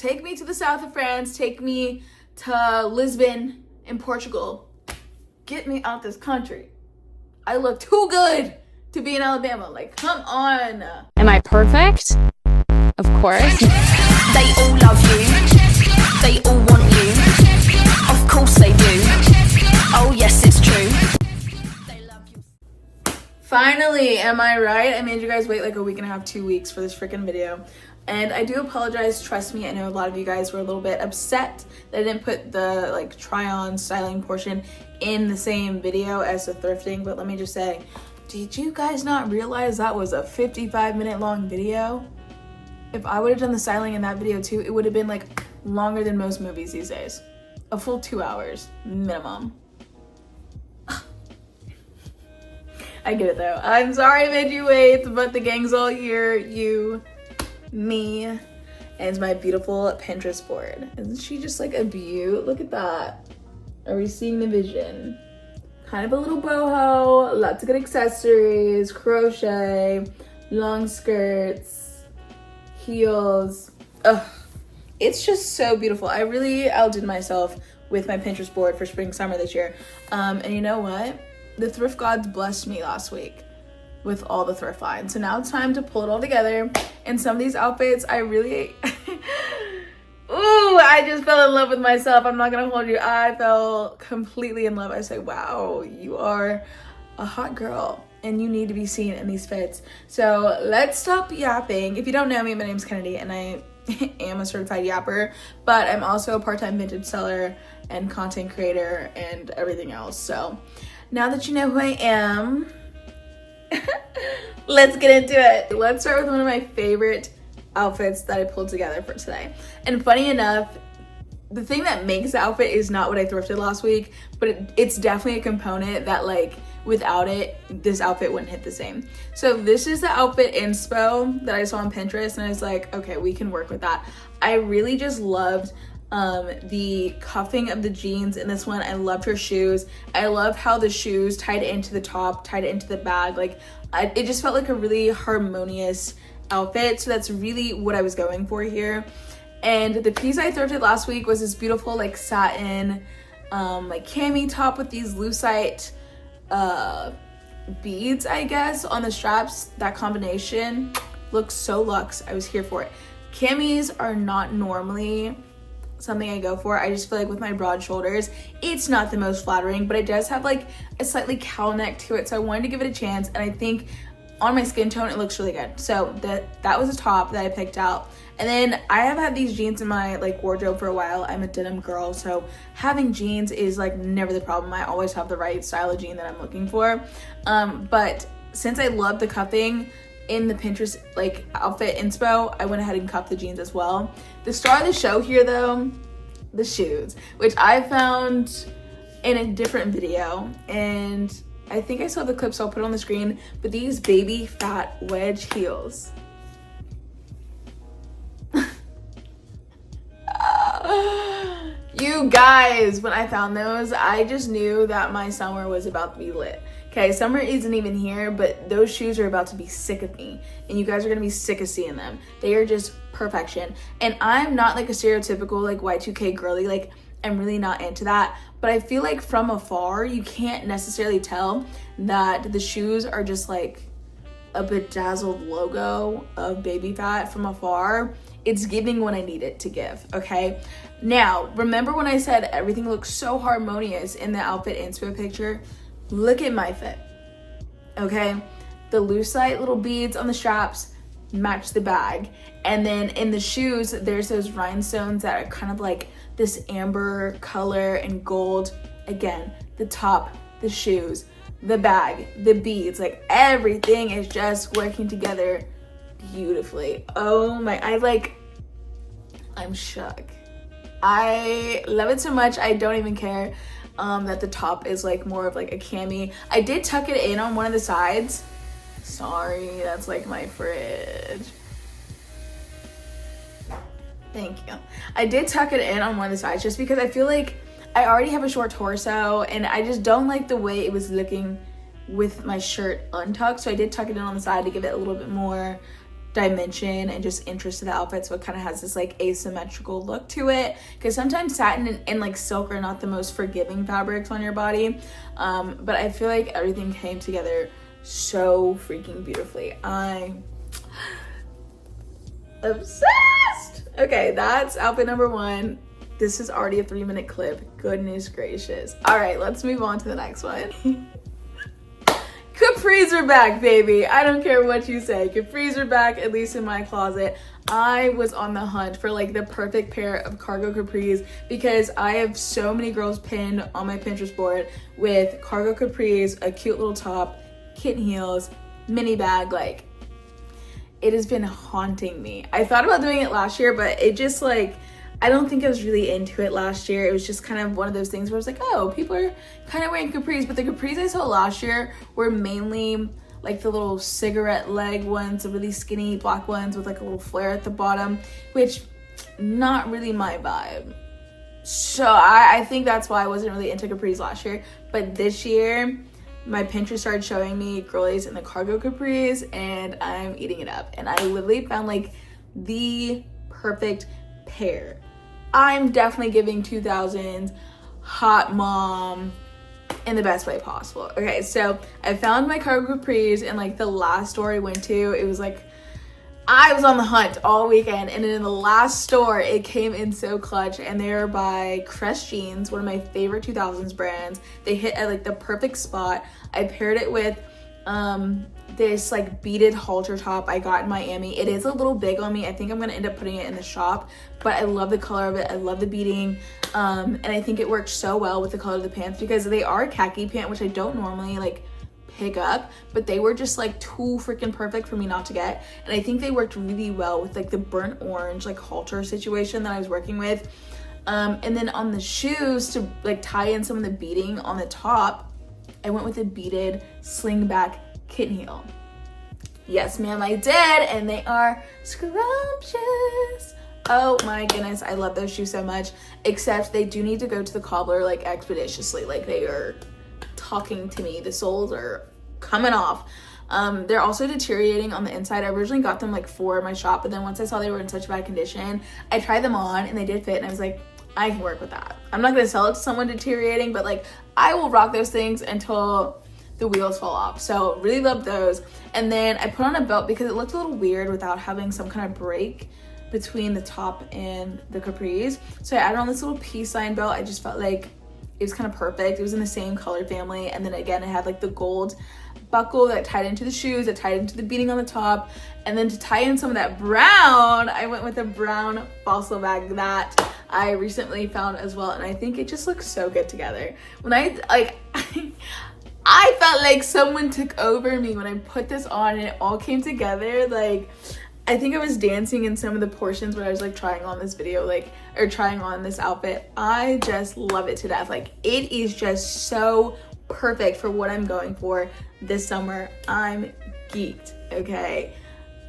Take me to the south of France. Take me to Lisbon in Portugal. Get me out this country. I look too good to be in Alabama. Like, come on. Am I perfect? Of course. They all love you. They all want you. Of course they do. Oh yes, it's true. They love you. Finally, am I right? I made you guys wait like a week and a half, 2 weeks for this freaking video. And I do apologize, trust me, I know a lot of you guys were a little bit upset that I didn't put the like try on styling portion in the same video as the thrifting, but let me just say, did you guys not realize that was a 55-minute long video? If I would have done the styling in that video too, it would have been like longer than most movies these days. A full 2 hours minimum. I get it though. I'm sorry I made you wait, but the gang's all here. You, me, and my beautiful Pinterest board. Isn't she just like a beaut? Look at that. Are we seeing the vision? Kind of a little boho, lots of good accessories, crochet, long skirts, heels. Ugh, it's just so beautiful. I really outdid myself with my Pinterest board for spring summer this year. And you know what? The thrift gods blessed me last week with all the thrift finds. So now it's time to pull it all together. And some of these outfits, I really, ooh, I just fell in love with myself. I'm not gonna hold you. I fell completely in love. I say, wow, you are a hot girl and you need to be seen in these fits. So let's stop yapping. If you don't know me, my name's Kennedy and I am a certified yapper, but I'm also a part-time vintage seller and content creator and everything else. So now that you know who I am, let's get into it. Let's start with one of my favorite outfits that I pulled together for today. And funny enough, the thing that makes the outfit is not what I thrifted last week, but it's definitely a component that like without it, this outfit wouldn't hit the same. So this is the outfit inspo that I saw on Pinterest and I was like, okay, we can work with that. I really just loved the cuffing of the jeans in this one. I loved her shoes. I love how the shoes tied into the top, tied into the bag. Like it just felt like a really harmonious outfit. So that's really what I was going for here. And the piece I thrifted last week was this beautiful like satin like cami top with these lucite beads, I guess, on the straps. That combination looks so luxe. I was here for it. Camis are not normally something I go for. I just feel like with my broad shoulders, it's not the most flattering, but it does have like a slightly cowl neck to it. So I wanted to give it a chance. And I think on my skin tone, it looks really good. So that was a top that I picked out. And then I have had these jeans in my like wardrobe for a while. I'm a denim girl, so having jeans is like never the problem. I always have the right style of jean that I'm looking for. But since I love the cuffing in the Pinterest like outfit inspo, I went ahead and cuffed the jeans as well. The star of the show here though, the shoes, which I found in a different video, and I think I saw the clip, so I'll put it on the screen, but these baby fat wedge heels. You guys, when I found those, I just knew that my summer was about to be lit. Okay, summer isn't even here, but those shoes are about to be sick of me, and you guys are gonna be sick of seeing them. They are just perfection. And I'm not like a stereotypical like Y2K girly, like I'm really not into that, but I feel like from afar, you can't necessarily tell that the shoes are just like a bedazzled logo of baby fat from afar. It's giving what I need it to give, okay? Now, remember when I said everything looks so harmonious in the outfit inspo picture? Look at my fit, okay? The lucite little beads on the straps match the bag. And then in the shoes, there's those rhinestones that are kind of like this amber color and gold. Again, the top, the shoes, the bag, the beads, like everything is just working together beautifully. Oh my, I'm shook. I love it so much. I don't even care that the top is like more of like a cami. I did tuck it in on one of the sides. Sorry, that's like my fridge. Thank you. I did tuck it in on one of the sides just because I feel like I already have a short torso and I just don't like the way it was looking with my shirt untucked. So I did tuck it in on the side to give it a little bit more dimension and just interest to the outfit, so it kind of has this like asymmetrical look to it, because sometimes satin and like silk are not the most forgiving fabrics on your body, but I feel like everything came together so freaking beautifully. I'm obsessed. Okay, that's outfit number 1. This is already a 3-minute clip. Goodness gracious. All right, let's move on to the next one. Capris are back, baby. I don't care what you say. Capris are back, at least in my closet. I was on the hunt for like the perfect pair of cargo capris, because I have so many girls pinned on my Pinterest board with cargo capris, a cute little top, kitten heels, mini bag. Like, it has been haunting me. I thought about doing it last year, but it just like, I don't think I was really into it last year. It was just kind of one of those things where I was like, oh, people are kind of wearing capris. But the capris I saw last year were mainly like the little cigarette leg ones, the really skinny black ones with like a little flare at the bottom, which not really my vibe. So I think that's why I wasn't really into capris last year. But this year, my Pinterest started showing me girlies in the cargo capris, and I'm eating it up. And I literally found like the perfect pair. I'm definitely giving 2000s hot mom in the best way possible. Okay, so I found my cargo capris in like the last store I went to. It was like, I was on the hunt all weekend, and in the last store it came in so clutch, and they are by Crest Jeans, one of my favorite 2000s brands. They hit at like the perfect spot. I paired it with this like beaded halter top I got in Miami. It is a little big on me. I think I'm gonna end up putting it in the shop, but I love the color of it. I love the beading, and I think it works so well with the color of the pants, because they are khaki pant, which I don't normally like pick up, but they were just like too freaking perfect for me not to get. And I think they worked really well with like the burnt orange like halter situation that I was working with. And then on the shoes, to like tie in some of the beading on the top, I went with a beaded sling back kitten heel. Yes, ma'am, I did, and they are scrumptious. Oh my goodness, I love those shoes so much, except they do need to go to the cobbler like expeditiously. Like, they are talking to me. The soles are coming off. They're also deteriorating on the inside. I originally got them like for my shop, but then once I saw they were in such bad condition, I tried them on and they did fit, and I was like, I can work with that. I'm not gonna sell it to someone deteriorating, but like, I will rock those things until the wheels fall off. So really love those. And then I put on a belt because it looked a little weird without having some kind of break between the top and the capris. So I added on this little peace sign belt. I just felt like it was kind of perfect. It was in the same color family. And then again, it had like the gold buckle that tied into the shoes, that tied into the beading on the top. And then to tie in some of that brown, I went with a brown fossil bag that I recently found as well. And I think it just looks so good together. When I felt like someone took over me when I put this on and it all came together. Like, I think I was dancing in some of the portions where I was like trying on this video, like, or trying on this outfit. I just love it to death. Like, it is just so perfect for what I'm going for this summer. I'm geeked, okay?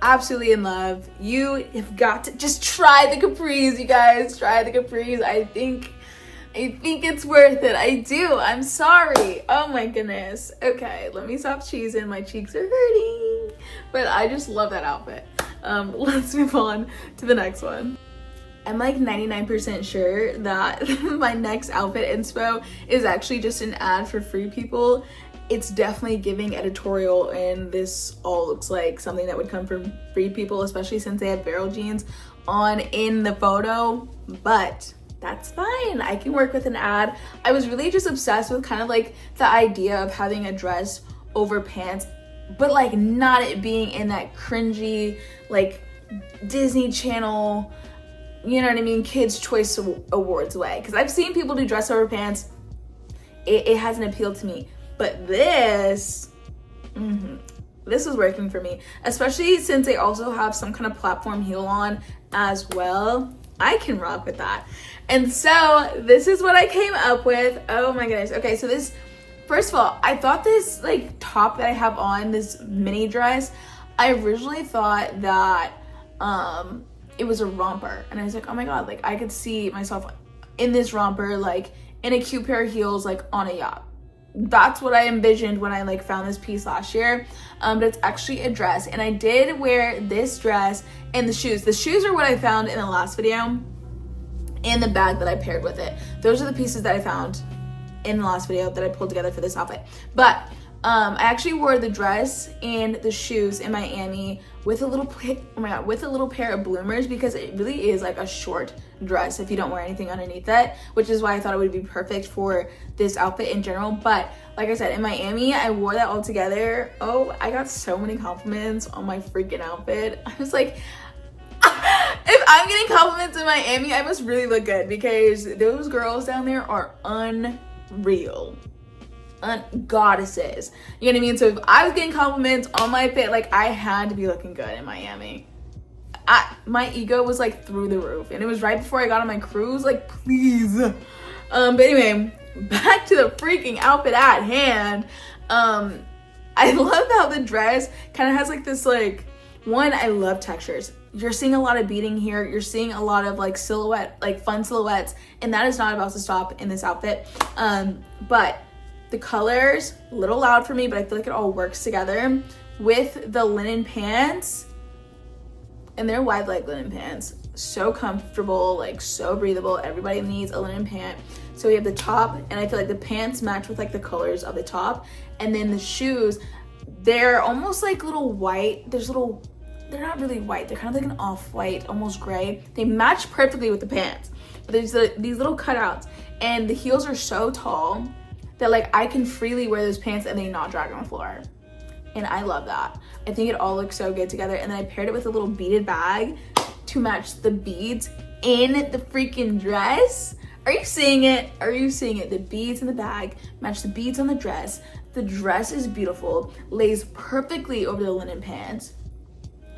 Absolutely in love. You have got to just try the capris, you guys. Try the capris. I think it's worth it. I do. I'm sorry. Oh my goodness. Okay, let me stop cheesing. My cheeks are hurting. But I just love that outfit. Let's move on to the next one. I'm like 99% sure that my next outfit inspo is actually just an ad for Free People. It's definitely giving editorial, and this all looks like something that would come from Free People, especially since they have barrel jeans on in the photo, but that's fine. I can work with an ad. I was really just obsessed with kind of like the idea of having a dress over pants, but like not it being in that cringy, like Disney Channel, you know what I mean, Kids Choice Awards way. Because I've seen people do dress over pants. It hasn't appealed to me. But this is working for me, especially since they also have some kind of platform heel on as well. I can rock with that. And so this is what I came up with. Oh my goodness. Okay, so this, first of all, I thought this like top that I have on, this mini dress, I originally thought that it was a romper. And I was like, oh my God, like I could see myself in this romper, like in a cute pair of heels, like on a yacht. that's what I envisioned when I like found this piece last year. But it's actually a dress, and I did wear this dress and the shoes. The shoes are what I found in the last video, and the bag that I paired with it. Those are the pieces that I found in the last video that I pulled together for this outfit. But I actually wore the dress and the shoes in Miami with a little with a little pair of bloomers, because it really is like a short dress if you don't wear anything underneath it, which is why I thought it would be perfect for this outfit in general. But like I said, in Miami, I wore that all together. Oh, I got so many compliments on my freaking outfit. I was like, if I'm getting compliments in Miami, I must really look good, because those girls down there are unreal. Goddesses, you know what I mean? So if I was getting compliments on my fit, like, I had to be looking good in Miami. My ego was like through the roof, and it was right before I got on my cruise, like, please. But anyway, back to the freaking outfit at hand. I love how the dress kind of has like this, like, one, I love textures. You're seeing a lot of beading here. You're seeing a lot of like silhouette, like fun silhouettes, and that is not about to stop in this outfit. But the colors, a little loud for me, but I feel like it all works together with the linen pants. And they're wide leg linen pants. So comfortable, like so breathable. Everybody needs a linen pant. So we have the top, and I feel like the pants match with like the colors of the top. And then the shoes, they're almost like little white. They're not really white. They're kind of like an off-white, almost gray. They match perfectly with the pants. But there's these little cutouts, and the heels are so tall that like I can freely wear those pants and they not drag on the floor. And I love that. I think it all looks so good together. And then I paired it with a little beaded bag to match the beads in the freaking dress. Are you seeing it? Are you seeing it? The beads in the bag match the beads on the dress. The dress is beautiful, lays perfectly over the linen pants.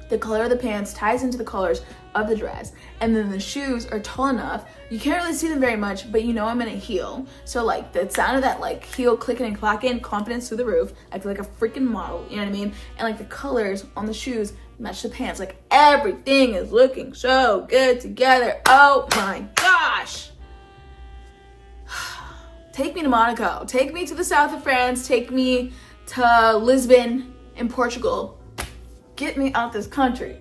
The color of the pants ties into the colors of the dress. And then the shoes are tall enough, you can't really see them very much, but you know I'm in a heel. So like the sound of that like heel clicking and clacking, confidence through the roof. I feel like a freaking model, you know what I mean? And like the colors on the shoes match the pants. Like everything is looking so good together. Oh my gosh. Take me to Monaco. Take me to the south of France. Take me to Lisbon in Portugal. Get me out this country.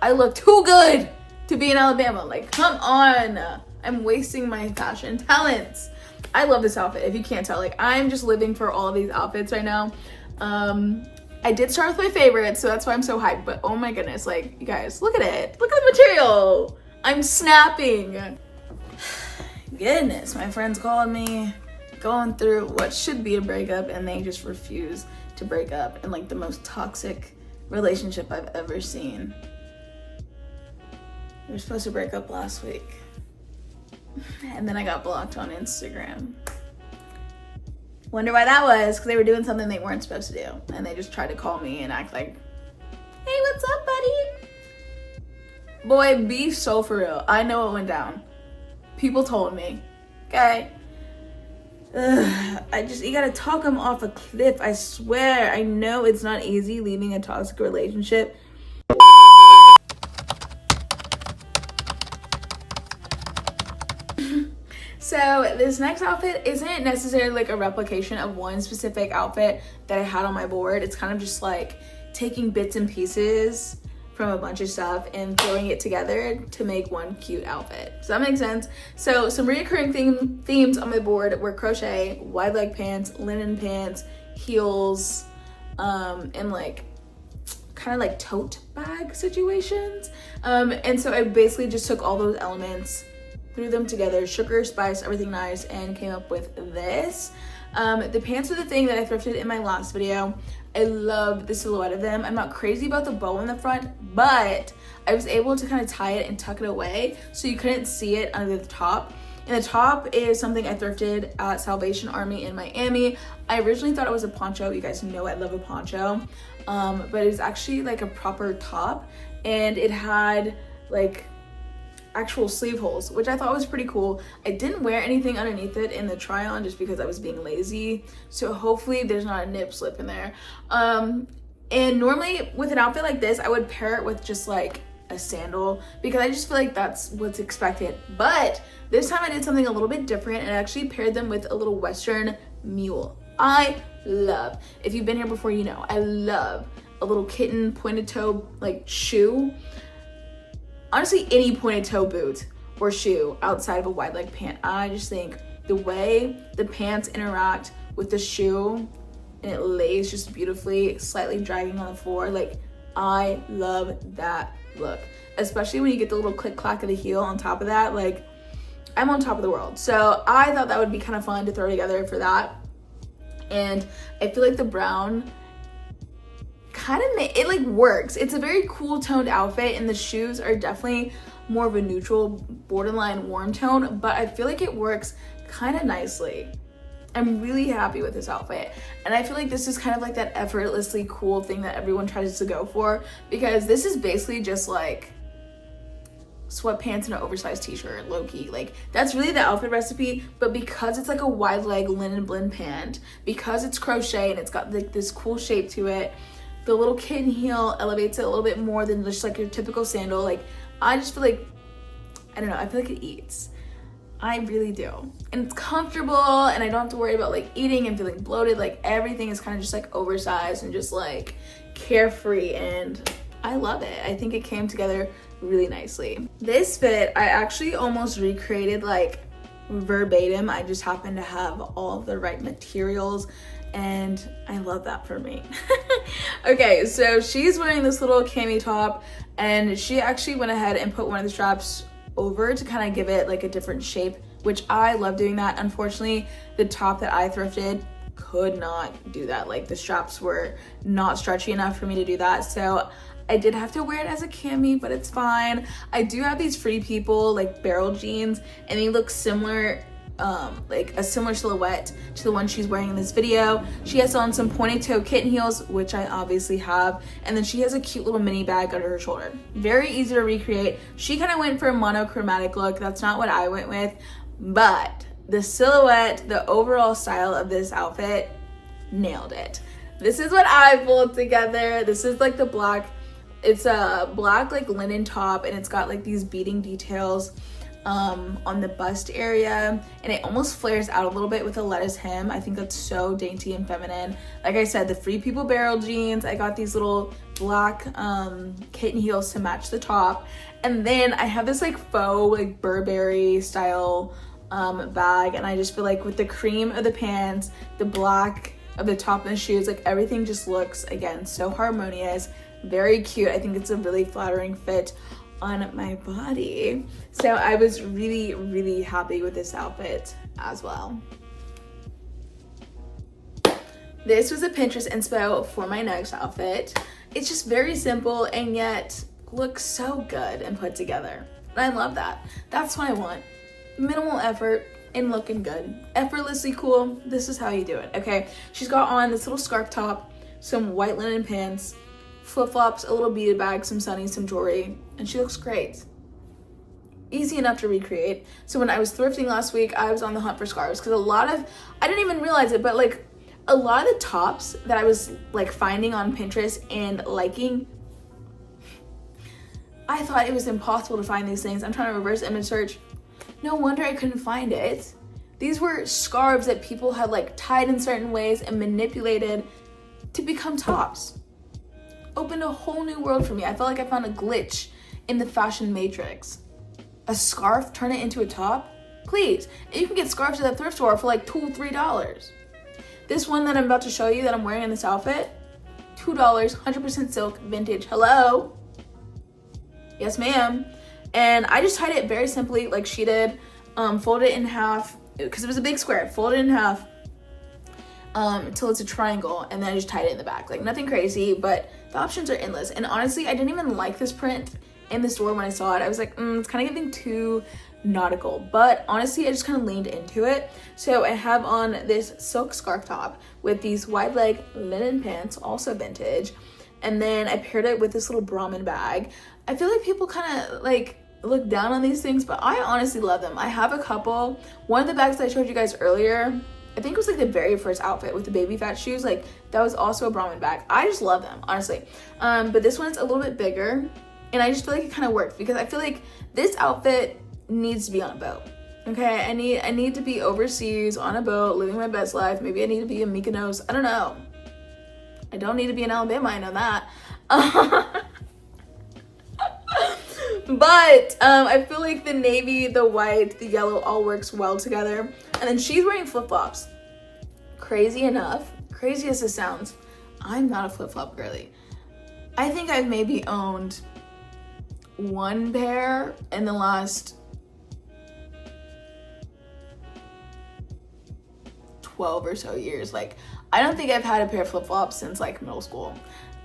I look too good to be in Alabama. Like, come on. I'm wasting my fashion talents. I love this outfit, if you can't tell. Like, I'm just living for all of these outfits right now. I did start with my favorites, so that's why I'm so hyped. But oh my goodness, like, you guys, look at it. Look at the material. I'm snapping. Goodness, my friends called me going through what should be a breakup, and they just refuse to break up in like the most toxic relationship I've ever seen. We were supposed to break up last week, and then I got blocked on Instagram. Wonder why that was, because they were doing something they weren't supposed to do, and they just tried to call me and act like, hey, what's up, buddy? Boy, be so for real. I know what went down. People told me, okay? You gotta talk them off a cliff, I swear. I know it's not easy leaving a toxic relationship. So this next outfit isn't necessarily like a replication of one specific outfit that I had on my board. It's kind of just like taking bits and pieces from a bunch of stuff and throwing it together to make one cute outfit. Does that make sense? So some reoccurring themes on my board were crochet, wide leg pants, linen pants, heels, and like kind of like tote bag situations. And so I basically just took all those elements, threw them together, sugar, spice, everything nice, and came up with this. The pants are the thing that I thrifted in my last video. I love the silhouette of them. I'm not crazy about the bow in the front, but I was able to kind of tie it and tuck it away so you couldn't see it under the top. And the top is something I thrifted at Salvation Army in Miami. I originally thought it was a poncho. You guys know I love a poncho. But it was actually like a proper top, and it had like actual sleeve holes, which I thought was pretty cool. I didn't wear anything underneath it in the try on just because I was being lazy, so hopefully there's not a nip slip in there. And normally with an outfit like this I would pair it with just like a sandal because I just feel like that's what's expected, but this time I did something a little bit different and I actually paired them with a little Western mule. I love, if you've been here before, you know, I love a little kitten pointed toe like shoe. Honestly, any pointed toe boot or shoe outside of a wide leg pant. I just think the way the pants interact with the shoe and it lays just beautifully, slightly dragging on the floor. Like, I love that look, especially when you get the little click clack of the heel on top of that. Like, I'm on top of the world. So I thought that would be kind of fun to throw together for that. And I feel like the brown kind of it like works. It's a very cool toned outfit, and the shoes are definitely more of a neutral, borderline warm tone, but I feel like it works kind of nicely. I'm really happy with this outfit, and I feel like this is kind of like that effortlessly cool thing that everyone tries to go for, because this is basically just like sweatpants and an oversized t-shirt, low-key. Like, that's really the outfit recipe, but because it's like a wide leg linen blend pant, because it's crochet and it's got like this cool shape to it, the little kitten heel elevates it a little bit more than just like your typical sandal. Like, I just feel like, I don't know, I feel like it eats. I really do. And it's comfortable, and I don't have to worry about like eating and feeling bloated. Like, everything is kind of just like oversized and just like carefree, and I love it. I think it came together really nicely. This fit, I actually almost recreated like verbatim. I just happened to have all of the right materials, and I love that for me. Okay, so she's wearing this little cami top, and she actually went ahead and put one of the straps over to kind of give it like a different shape, which I love doing that. Unfortunately, the top that I thrifted could not do that. Like, the straps were not stretchy enough for me to do that, so I did have to wear it as a cami, but it's fine. I do have these Free People like barrel jeans, and they look similar, like a similar silhouette to the one she's wearing in this video. She has on some pointed toe kitten heels, which I obviously have, and then she has a cute little mini bag under her shoulder. Very easy to recreate. She kind of went for a monochromatic look. That's not what I went with, but the silhouette, the overall style of this outfit, nailed it. This is what I pulled together. This is like the black, it's a black like linen top, and it's got like these beading details on the bust area, and it almost flares out a little bit with a lettuce hem. I think that's so dainty and feminine. Like I said, the Free People barrel jeans, I got these little black kitten heels to match the top, and then I have this like faux like Burberry style bag, and I just feel like with the cream of the pants, the black of the top and the shoes, like everything just looks, again, so harmonious, very cute. I think it's a really flattering fit on my body, so I was really, really happy with this outfit as well. This was a Pinterest inspo for my next outfit. It's just very simple and yet looks so good and put together, and I love that. That's what I want. Minimal effort and looking good, effortlessly cool. This is how you do it. Okay, she's got on this little scarf top, some white linen pants, flip-flops, a little beaded bag, some sunnies, some jewelry, and she looks great. Easy enough to recreate. So when I was thrifting last week, I was on the hunt for scarves, because I didn't even realize it, but like a lot of the tops that I was like finding on Pinterest and liking, I thought it was impossible to find these things. I'm trying to reverse image search. No wonder I couldn't find it. These were scarves that people had like tied in certain ways and manipulated to become tops. Opened a whole new world for me. I felt like I found a glitch in the fashion matrix. A scarf, turn it into a top? Please. And you can get scarves at the thrift store for like $2, $3. This one that I'm about to show you that I'm wearing in this outfit, $2, 100% silk, vintage. Hello? Yes, ma'am. And I just tied it very simply like she did. Folded it in half, because it was a big square. Folded it in half until it's a triangle, and then I just tied it in the back. Like, nothing crazy, but the options are endless. And honestly, I didn't even like this print in the store when I saw it. I was like, it's kind of giving too nautical, but honestly, I just kind of leaned into it. So I have on this silk scarf top with these wide leg linen pants, also vintage, and then I paired it with this little Brahmin bag. I feel like people kind of like look down on these things, but I honestly love them. I have a couple. One of the bags that I showed you guys earlier, I think it was like the very first outfit with the baby fat shoes, like that was also a Brahmin bag. I just love them, honestly. But this one's a little bit bigger, and I just feel like it kind of works, because I feel like this outfit needs to be on a boat. Okay, I need to be overseas on a boat, living my best life. Maybe I need to be in Mykonos. I don't know. I don't need to be in Alabama, I know that. But I feel like the navy, the white, the yellow all works well together. And then she's wearing flip-flops. Crazy enough, crazy as it sounds, I'm not a flip-flop girly. I think I've maybe owned one pair in the last 12 or so years. Like, I don't think I've had a pair of flip-flops since like middle school.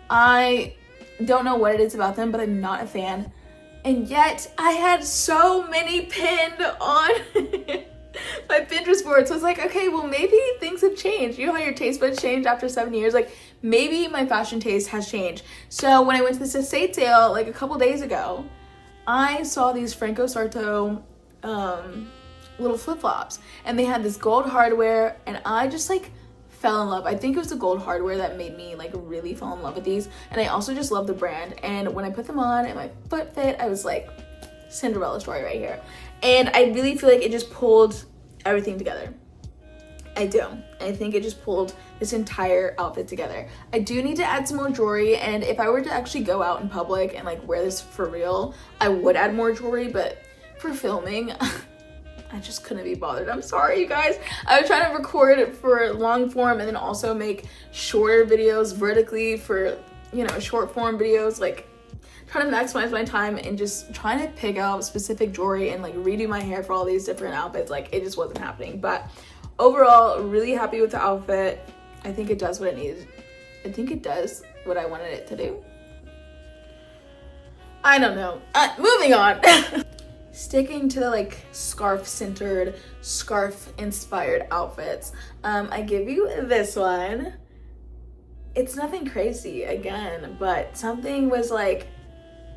I don't know what it is about them, but I'm not a fan. And yet I had so many pinned on my Pinterest board. So I was like, okay, well, maybe things have changed. You know how your taste buds change after 7 years? Like, maybe my fashion taste has changed. So when I went to this estate sale like a couple days ago, I saw these Franco Sarto little flip-flops, and they had this gold hardware, and I just like fell in love. I think it was the gold hardware that made me like really fall in love with these, and I also just love the brand. And when I put them on and my foot fit, I was like, Cinderella story right here. And I really feel like it just pulled everything together. I do. I think it just pulled this entire outfit together. I do need to add some more jewelry, and if I were to actually go out in public and like wear this for real, I would add more jewelry, but for filming, I just couldn't be bothered. I'm sorry, you guys. I was trying to record it for long form and then also make shorter videos vertically for, you know, short form videos, like trying to maximize my time and just trying to pick out specific jewelry and like redo my hair for all these different outfits. Like, it just wasn't happening. But overall, really happy with the outfit. I think it does what it needs. I think it does what I wanted it to do. I don't know. Moving on. Sticking to the like scarf centered, scarf inspired outfits, I give you this one. It's nothing crazy again, but something was like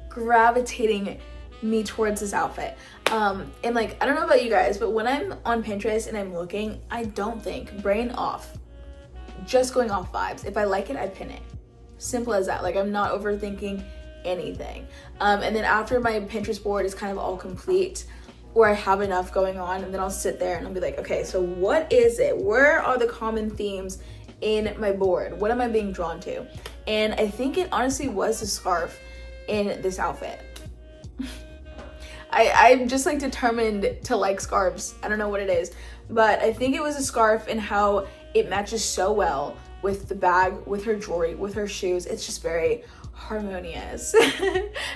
gravitating me towards this outfit. And like, I don't know about you guys, but when I'm on Pinterest and I'm looking, I don't think, brain off, just going off vibes. If I like it, I pin it. Simple as that. Like, I'm not overthinking anything. And then after my Pinterest board is kind of all complete, or I have enough going on, and then I'll sit there and I'll be like, okay, so what is it? Where are the common themes in my board? What am I being drawn to? And I think it honestly was a scarf in this outfit. I'm just like determined to like scarves. I don't know what it is, but I think it was a scarf and how it matches so well with the bag, with her jewelry, with her shoes. It's just very harmonious.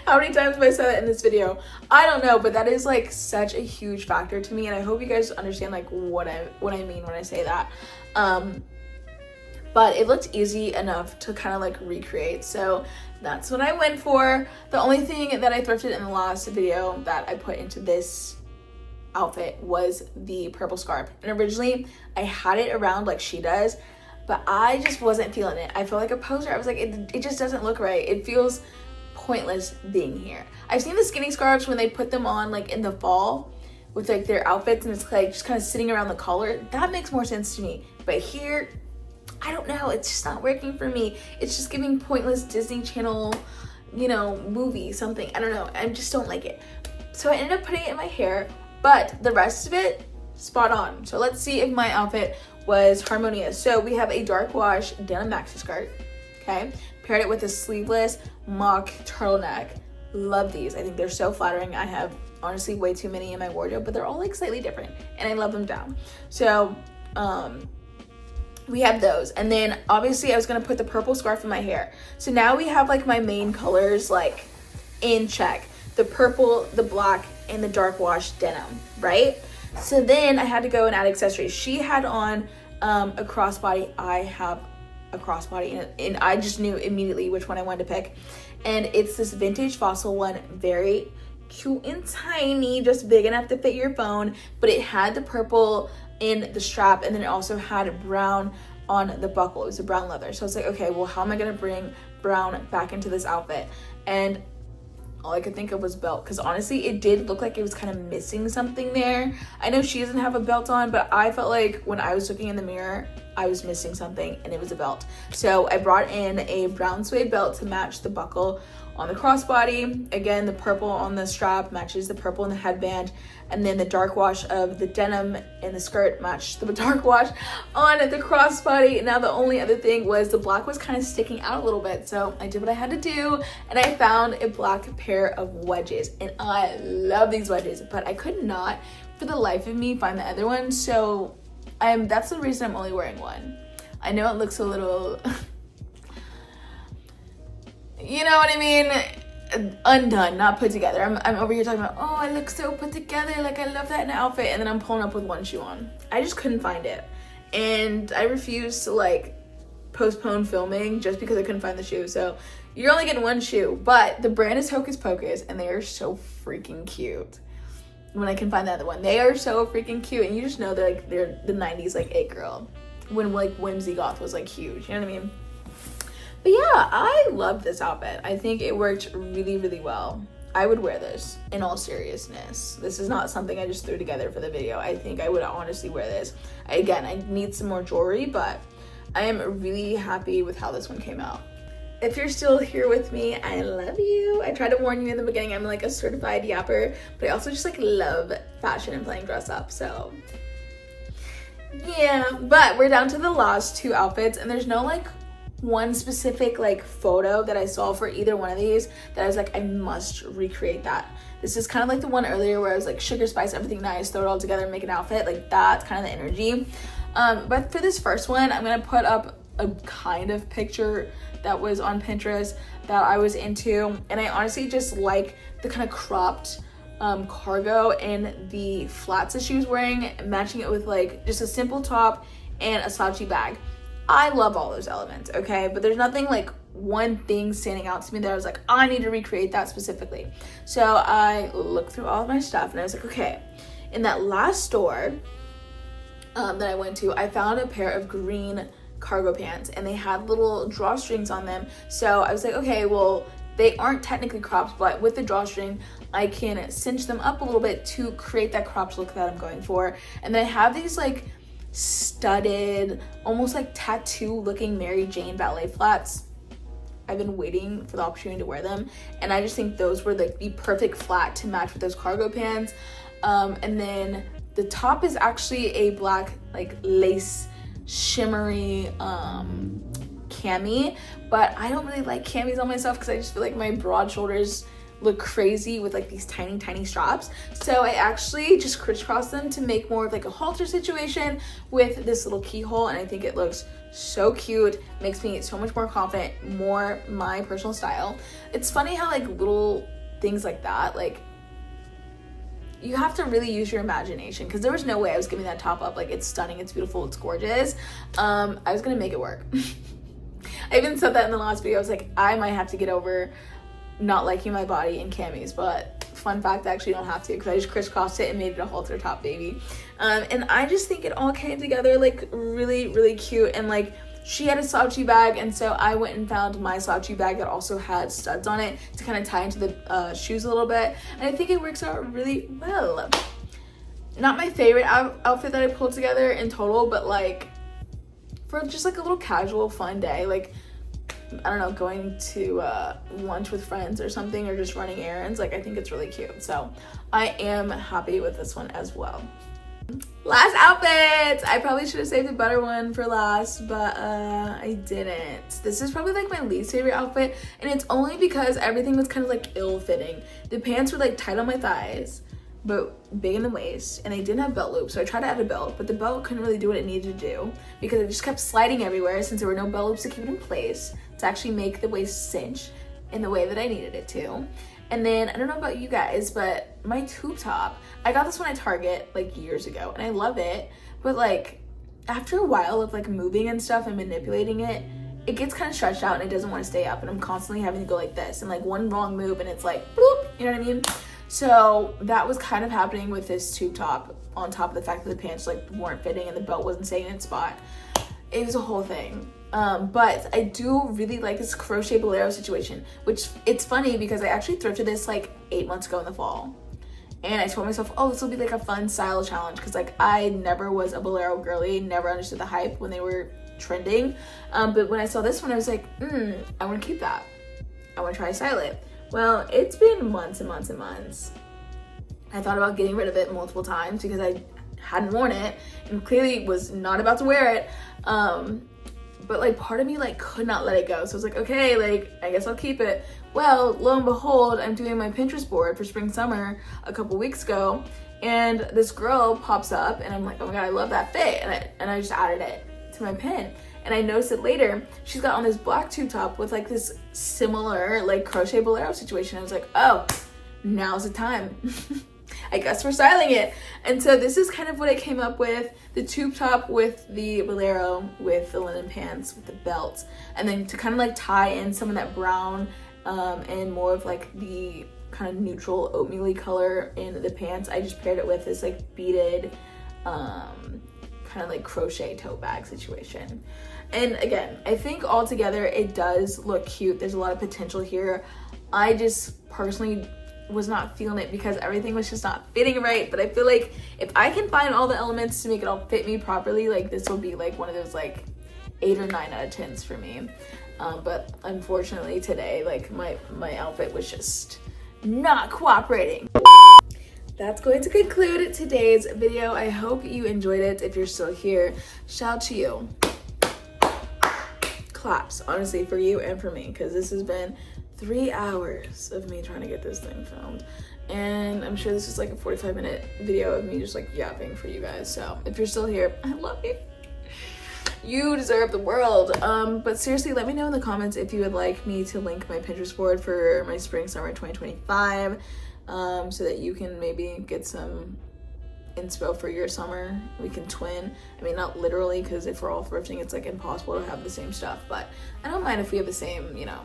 How many times have I said that in this video? I don't know, but that is like such a huge factor to me, and I hope you guys understand like what I mean when I say that. But it looked easy enough to kind of like recreate, so that's what I went for. The only thing that I thrifted in the last video that I put into this outfit was the purple scarf, and originally I had it around like she does, but I just wasn't feeling it. I feel like a poser. I was like, it just doesn't look right. It feels pointless being here. I've seen the skinny scarves when they put them on like in the fall with like their outfits, and it's like just kind of sitting around the collar. That makes more sense to me. But here, I don't know. It's just not working for me. It's just giving pointless Disney Channel, you know, movie, something. I don't know. I just don't like it. So I ended up putting it in my hair, but the rest of it, spot on. So let's see if my outfit was harmonious. So we have a dark wash denim maxi skirt, okay? Paired it with a sleeveless mock turtleneck. Love these. I think they're so flattering. I have honestly way too many in my wardrobe, but they're all like slightly different, and I love them down. So we have those, and then obviously I was gonna put the purple scarf in my hair. So now we have like my main colors like in check: the purple, the black, and the dark wash denim, right? So then I had to go and add accessories. She had on a crossbody. I have a crossbody, and I just knew immediately which one I wanted to pick. And it's this vintage fossil one, very cute and tiny, just big enough to fit your phone, but it had the purple in the strap, and then it also had brown on the buckle. It was a brown leather. So I was like, okay, well, how am I gonna bring brown back into this outfit? And all I could think of was belt, because honestly it did look like it was kind of missing something there. I know she doesn't have a belt on, but I felt like when I was looking in the mirror I was missing something, and it was a belt. So I brought in a brown suede belt to match the buckle on the crossbody. Again, the purple on the strap matches the purple in the headband, and then the dark wash of the denim in the skirt matched the dark wash on the crossbody. Now the only other thing was the black was kind of sticking out a little bit, so I did what I had to do, and I found a black pair of wedges, and I love these wedges, but I could not for the life of me find the other one, so that's the reason I'm only wearing one. I know it looks a little you know what I mean, undone, not put together. I'm over here talking about, oh, I look so put together, like I love that in an outfit, and then I'm pulling up with one shoe on. I just couldn't find it, and I refused to like postpone filming just because I couldn't find the shoe. So you're only getting one shoe, but the brand is Hocus Pocus, and they are so freaking cute. When I can find the other one, they are so freaking cute, and you just know they're the 90s like it girl, when like whimsy goth was like huge, you know what I mean? But yeah, I love this outfit. I think it worked really, really well. I would wear this in all seriousness. This is not something I just threw together for the video. I think I would honestly wear this. Again, I need some more jewelry, but I am really happy with how this one came out. If you're still here with me, I love you. I tried to warn you in the beginning, I'm like a certified yapper, but I also just like love fashion and playing dress up, so yeah. But we're down to the last two outfits, and there's no like one specific like photo that I saw for either one of these that I was like, I must recreate that. This is kind of like the one earlier where I was like sugar spice everything nice, throw it all together and make an outfit. Like that's kind of the energy. But for this first one, I'm gonna put up a kind of picture that was on Pinterest that I was into, and I honestly just like the kind of cropped cargo and the flats that she was wearing, matching it with like just a simple top and a slouchy bag. I love all those elements, okay? But there's nothing like one thing standing out to me that I was like, I need to recreate that specifically. So I looked through all of my stuff and I was like, okay, in that last store that I went to, I found a pair of green cargo pants, and they had little drawstrings on them. So I was like, okay, well, they aren't technically cropped, but with the drawstring, I can cinch them up a little bit to create that cropped look that I'm going for. And then I have these like studded, almost like tattoo looking Mary Jane ballet flats. I've been waiting for the opportunity to wear them, and I just think those were like the perfect flat to match with those cargo pants. And then the top is actually a black like lace shimmery cami, but I don't really like camis on myself because I just feel like my broad shoulders look crazy with like these tiny straps. So I actually just crisscrossed them to make more of like a halter situation with this little keyhole, and I think it looks so cute, makes me so much more confident, more my personal style. It's funny how like little things like that, like you have to really use your imagination, because there was no way I was giving that top up like it's stunning, it's beautiful, it's gorgeous. I was gonna make it work. I even said that in the last video. I was like, I might have to get over not liking my body in camis, but fun fact, I actually don't have to, because I just crisscrossed it and made it a halter top, baby. And I just think it all came together like really, really cute. And like she had a slouchy bag, and so I went and found my slouchy bag that also had studs on it to kind of tie into the shoes a little bit, and I think it works out really well. Not my favorite outfit that I pulled together in total, but like for just like a little casual fun day, like I don't know, going to lunch with friends or something, or just running errands, like I think it's really cute. So I am happy with this one as well. Last outfit! I probably should have saved the better one for last, but I didn't. This is probably like my least favorite outfit, and it's only because everything was kind of like ill-fitting. The pants were like tight on my thighs, but big in the waist, and they didn't have belt loops, so I tried to add a belt, but the belt couldn't really do what it needed to do because it just kept sliding everywhere since there were no belt loops to keep it in place to actually make the waist cinch in the way that I needed it to. And then, I don't know about you guys, but my tube top, I got this one at Target like years ago, and I love it, but like after a while of like moving and stuff and manipulating it, it gets kind of stretched out and it doesn't want to stay up, and I'm constantly having to go like this, and like one wrong move and it's like bloop, you know what I mean? So that was kind of happening with this tube top, on top of the fact that the pants like weren't fitting and the belt wasn't staying in its spot. It was a whole thing. But I do really like this crochet bolero situation, which it's funny because I actually thrifted this like 8 months ago in the fall, and I told myself, oh, this will be like a fun style challenge, because like I never was a bolero girly, never understood the hype when they were trending, but when I saw this one I was like, I want to keep that, I want to try to style it. Well, it's been months and months and months. I thought about getting rid of it multiple times because I hadn't worn it and clearly was not about to wear it. But like part of me like could not let it go. So I was like, okay, like I guess I'll keep it. Well, lo and behold, I'm doing my Pinterest board for spring summer a couple weeks ago, and this girl pops up and I'm like, oh my god, I love that fit, and I just added it to my pin. And I noticed it later, she's got on this black tube top with like this similar like crochet bolero situation. I was like, oh, now's the time. I guess we're styling it. And so this is kind of what I came up with. The tube top with the bolero, with the linen pants, with the belt. And then to kind of like tie in some of that brown and more of like the kind of neutral oatmeal-y color in the pants, I just paired it with this like beaded kind of like crochet tote bag situation. And again, I think altogether it does look cute. There's a lot of potential here. I just personally was not feeling it because everything was just not fitting right. But I feel like if I can find all the elements to make it all fit me properly, like this will be like one of those like 8 or 9 out of 10s for me. But unfortunately today, like my outfit was just not cooperating. That's going to conclude today's video. I hope you enjoyed it. If you're still here, shout out to you. Claps, honestly, for you and for me, because this has been 3 hours of me trying to get this thing filmed, and I'm sure this is like a 45-minute video of me just like yapping for you guys. So if you're still here, I love you. You deserve the world. But seriously, let me know in the comments if you would like me to link my Pinterest board for my spring summer 2025, so that you can maybe get some inspo for your summer. We can twin. I mean, not literally, because if we're all thrifting, it's like impossible to have the same stuff, but I don't mind if we have the same, you know,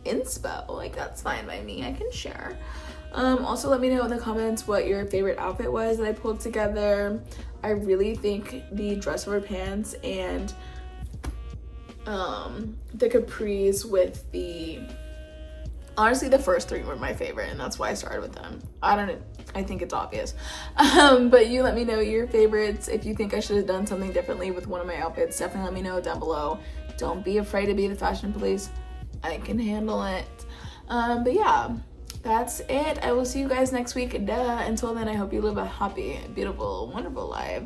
inspo. Like, that's fine by me. I can share. Also, let me know in the comments what your favorite outfit was that I pulled together. I really think the dress over pants and the capris with the, honestly, the first 3 were my favorite, and that's why I started with them. I think it's obvious. But you let me know your favorites. If you think I should have done something differently with one of my outfits, definitely let me know down below. Don't be afraid to be the fashion police. I can handle it. But yeah, that's it. I will see you guys next week. Until then, I hope you live a happy, beautiful, wonderful life.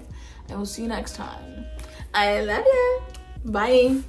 I will see you next time. I love you. Bye.